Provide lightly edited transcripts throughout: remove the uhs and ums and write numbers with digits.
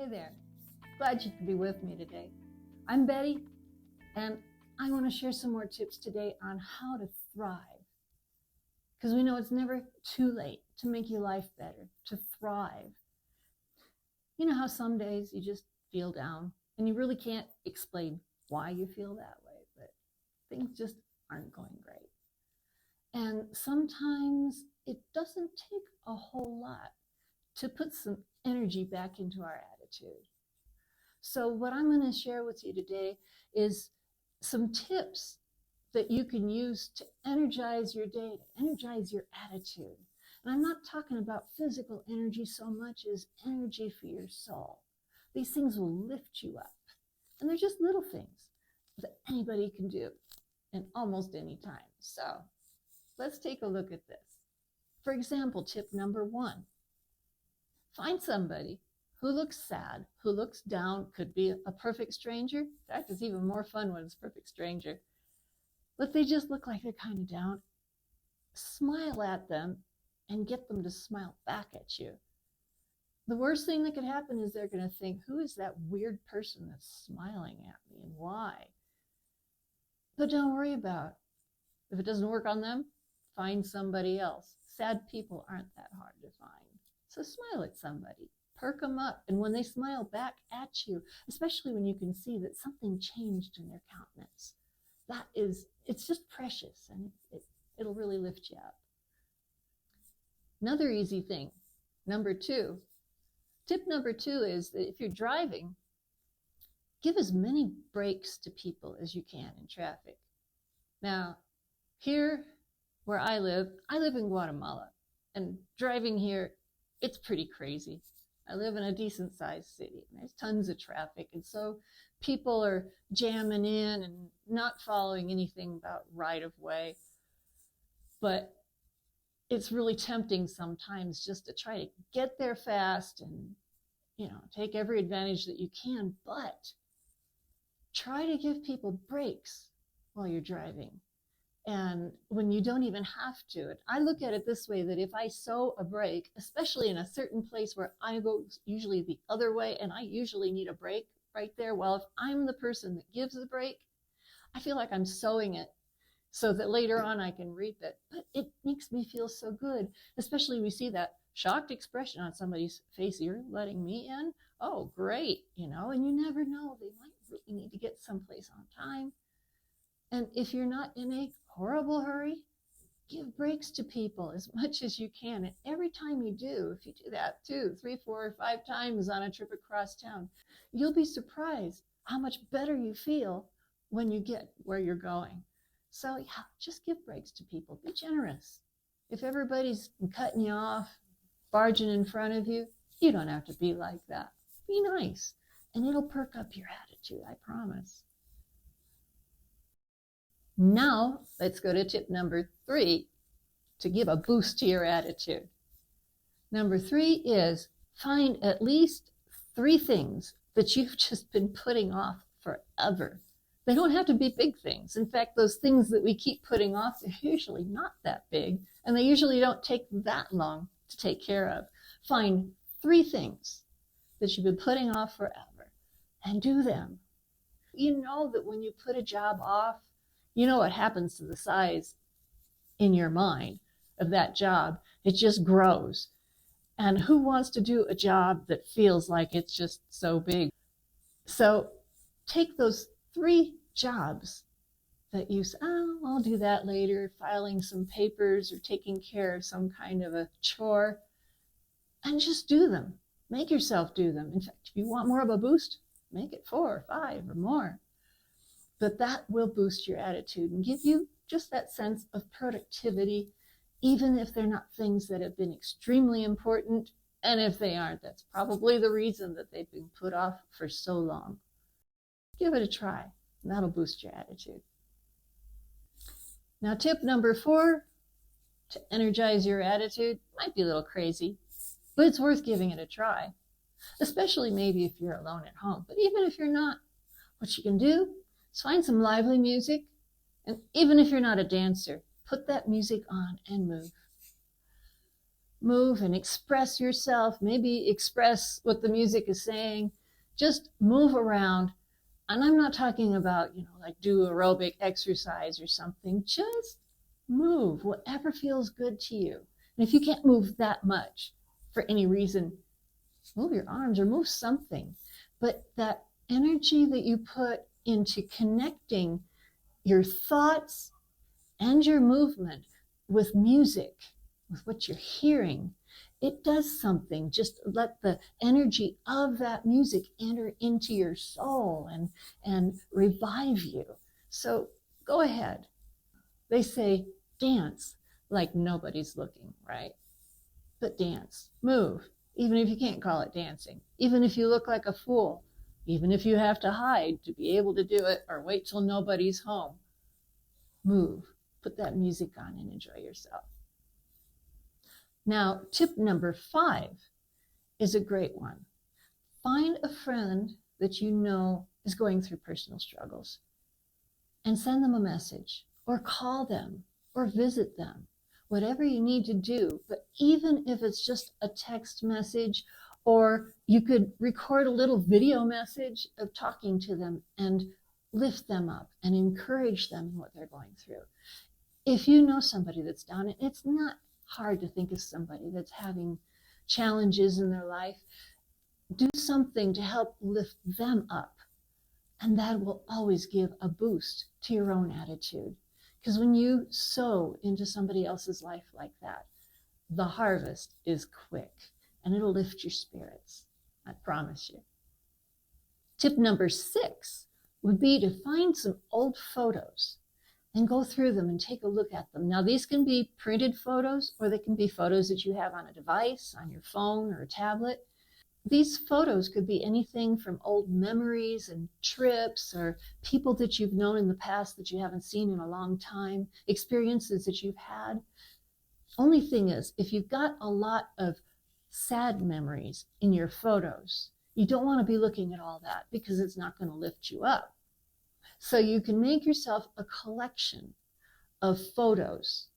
Hey there, glad you could be with me today. I'm Betty, and I want to share some more tips today on how to thrive. Because we know it's never too late to make your life better, to thrive. You know how some days you just feel down and you really can't explain why you feel that way, but things just aren't going great. And sometimes it doesn't take a whole lot to put some energy back into our attitude. So what I'm going to share with you today is some tips that you can use to energize your day, to energize your attitude. And I'm not talking about physical energy so much as energy for your soul. These things will lift you up. And they're just little things that anybody can do in almost any time. So let's take a look at this. For example, tip number 1. Find somebody who looks sad, who looks down, could be a perfect stranger. In fact, it's even more fun when it's a perfect stranger. But they just look like they're kind of down. Smile at them and get them to smile back at you. The worst thing that could happen is they're going to think, who is that weird person that's smiling at me and why? But don't worry about it. If it doesn't work on them, find somebody else. Sad people aren't that hard to find. So smile at somebody, perk them up. And when they smile back at you, especially when you can see that something changed in their countenance, it's just precious, and it'll really lift you up. Another easy thing, tip number 2 is that if you're driving, give as many breaks to people as you can in traffic. Now, here where I live in Guatemala, and driving here, it's pretty crazy. I live in a decent sized city and there's tons of traffic. And so people are jamming in and not following anything about right of way. But it's really tempting sometimes just to try to get there fast and, take every advantage that you can, but try to give people breaks while you're driving. And when you don't even have to. I look at it this way, that if I sow a break, especially in a certain place where I go usually the other way and I usually need a break right there, well, if I'm the person that gives the break, I feel like I'm sowing it so that later on I can reap it. But it makes me feel so good, especially we see that shocked expression on somebody's face. You're letting me in? Oh, great. And you never know. They might really need to get someplace on time. And if you're not in a horrible hurry, give breaks to people as much as you can. And every time you do, if you do that 2, 3, 4, or 5 times on a trip across town, you'll be surprised how much better you feel when you get where you're going. So yeah, just give breaks to people. Be generous. If everybody's cutting you off, barging in front of you, you don't have to be like that. Be nice, and it'll perk up your attitude, I promise. Now, let's go to tip number 3 to give a boost to your attitude. Number 3 is find at least 3 things that you've just been putting off forever. They don't have to be big things. In fact, those things that we keep putting off, they're usually not that big, and they usually don't take that long to take care of. Find 3 things that you've been putting off forever and do them. You know that when you put a job off, you know what happens to the size in your mind of that job. It just grows. And who wants to do a job that feels like it's just so big? So take those 3 jobs that you say, I'll do that later, filing some papers or taking care of some kind of a chore, and just do them. Make yourself do them. In fact, if you want more of a boost, make it 4 or 5 or more. But that will boost your attitude and give you just that sense of productivity, even if they're not things that have been extremely important. And if they aren't, that's probably the reason that they've been put off for so long. Give it a try, and that'll boost your attitude. Now, tip number 4 to energize your attitude might be a little crazy, but it's worth giving it a try, especially maybe if you're alone at home. But even if you're not, what you can do is find some lively music, and even if you're not a dancer, put that music on and move. move and express yourself, maybe express what the music is saying. Just move around. And I'm not talking about, like do aerobic exercise or something. Just move, whatever feels good to you. And if you can't move that much for any reason, move your arms or move something. But that energy that you put into connecting your thoughts and your movement with music, with what you're hearing, it does something. Just let the energy of that music enter into your soul and revive you. So go ahead. They say dance like nobody's looking, right? But dance, move, even if you can't call it dancing, even if you look like a fool, even if you have to hide to be able to do it or wait till nobody's home. Move, put that music on and enjoy yourself. Now, tip number 5 is a great one. Find a friend that you know is going through personal struggles and send them a message or call them or visit them, whatever you need to do. But even if it's just a text message, or you could record a little video message of talking to them and lift them up and encourage them in what they're going through. If you know somebody that's down, it's not hard to think of somebody that's having challenges in their life. Do something to help lift them up. And that will always give a boost to your own attitude. Because when you sow into somebody else's life like that, the harvest is quick and it'll lift your spirits. I promise you. Tip number 6 would be to find some old photos and go through them and take a look at them. Now, these can be printed photos, or they can be photos that you have on a device, on your phone or a tablet. These photos could be anything from old memories and trips, or people that you've known in the past that you haven't seen in a long time, experiences that you've had. Only thing is, if you've got a lot of sad memories in your photos, you don't want to be looking at all that because it's not going to lift you up. So you can make yourself a collection of photos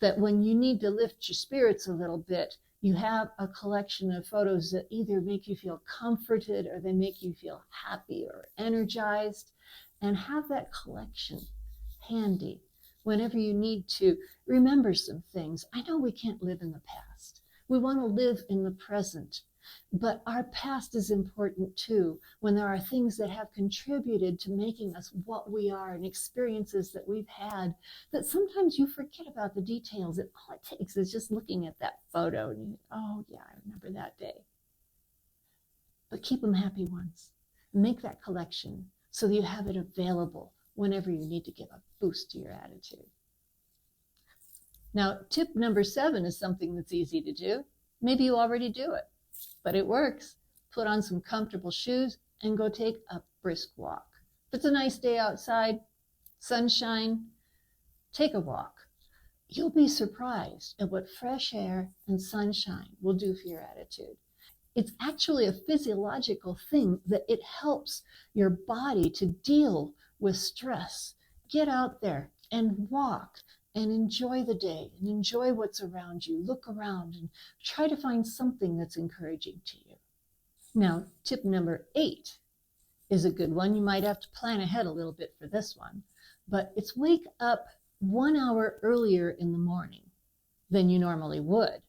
that when you need to lift your spirits a little bit, you have a collection of photos that either make you feel comforted or they make you feel happy or energized, and have that collection handy whenever you need to remember some things. I know we can't live in the past. We want to live in the present. But our past is important too, when there are things that have contributed to making us what we are and experiences that we've had that sometimes you forget about the details. And all it takes is just looking at that photo and you, oh yeah, I remember that day. But keep them happy ones. Make that collection so that you have it available whenever you need to give a boost to your attitude. Now, tip number 7 is something that's easy to do. Maybe you already do it, but it works. Put on some comfortable shoes and go take a brisk walk. If it's a nice day outside, sunshine, take a walk. You'll be surprised at what fresh air and sunshine will do for your attitude. It's actually a physiological thing that it helps your body to deal with stress. Get out there and walk and enjoy the day and enjoy what's around you. Look around and try to find something that's encouraging to you. Now, tip number 8 is a good one. You might have to plan ahead a little bit for this one, but it's wake up 1 hour earlier in the morning than you normally would,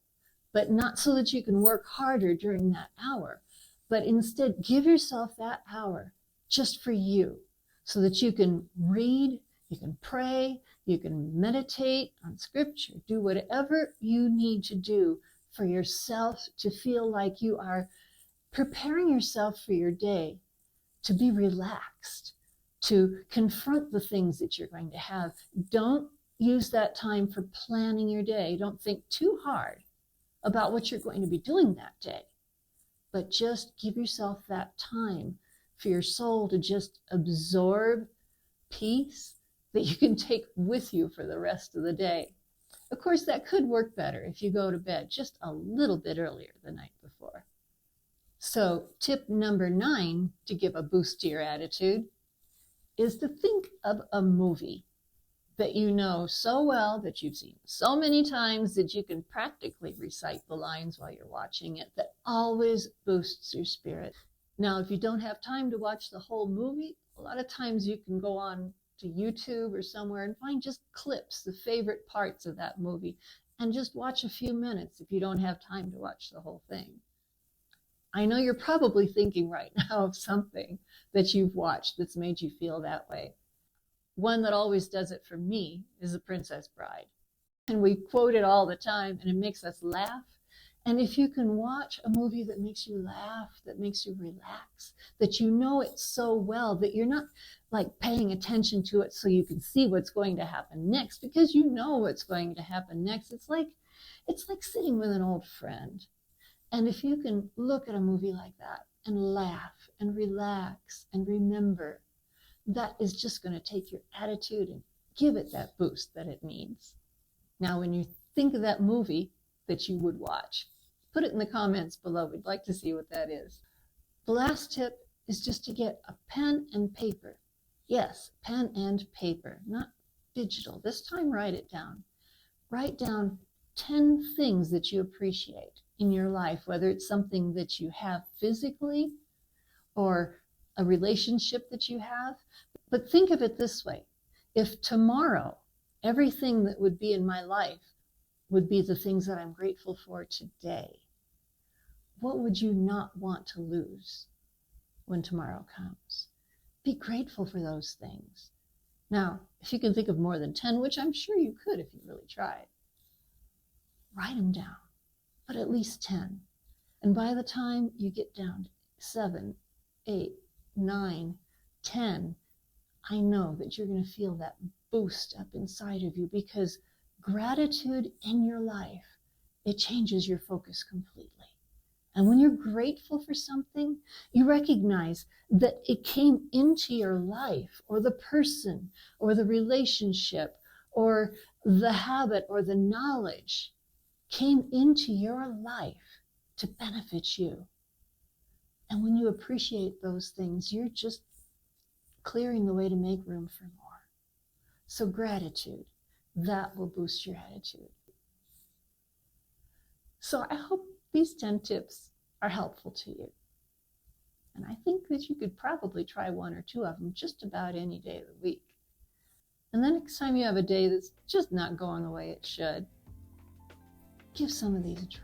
but not so that you can work harder during that hour, but instead give yourself that hour just for you so that you can read, you can pray, you can meditate on scripture, do whatever you need to do for yourself to feel like you are preparing yourself for your day, to be relaxed, to confront the things that you're going to have. Don't use that time for planning your day. Don't think too hard about what you're going to be doing that day, but just give yourself that time for your soul to just absorb peace that you can take with you for the rest of the day. Of course, that could work better if you go to bed just a little bit earlier the night before. So tip number 9 to give a boost to your attitude is to think of a movie that you know so well, that you've seen so many times that you can practically recite the lines while you're watching it, that always boosts your spirit. Now, if you don't have time to watch the whole movie, a lot of times you can go on to YouTube or somewhere and find just clips, the favorite parts of that movie, and just watch a few minutes if you don't have time to watch the whole thing. I know you're probably thinking right now of something that you've watched that's made you feel that way. One that always does it for me is The Princess Bride. And we quote it all the time, and it makes us laugh. And if you can watch a movie that makes you laugh, that makes you relax, that you know it so well that you're not like paying attention to it so you can see what's going to happen next, because you know what's going to happen next. It's like sitting with an old friend. And if you can look at a movie like that and laugh and relax and remember, that is just going to take your attitude and give it that boost that it needs. Now, when you think of that movie that you would watch, put it in the comments below. We'd like to see what that is. The last tip is just to get a pen and paper. Yes, pen and paper, not digital. This time, write it down. Write down 10 things that you appreciate in your life, whether it's something that you have physically or a relationship that you have. But think of it this way. If tomorrow, everything that would be in my life would be the things that I'm grateful for today, what would you not want to lose when tomorrow comes? Be grateful for those things. Now, if you can think of more than 10, which I'm sure you could if you really tried, write them down, but at least 10. And by the time you get down to 7, 8, 9, 10, I know that you're going to feel that boost up inside of you, because gratitude in your life, it changes your focus completely. And when you're grateful for something, you recognize that it came into your life, or the person, or the relationship, or the habit, or the knowledge came into your life to benefit you. And when you appreciate those things, you're just clearing the way to make room for more. So gratitude, that will boost your attitude. So I hope these 10 tips are helpful to you. And I think that you could probably try 1 or 2 of them just about any day of the week. And the next time you have a day that's just not going the way it should, give some of these a try.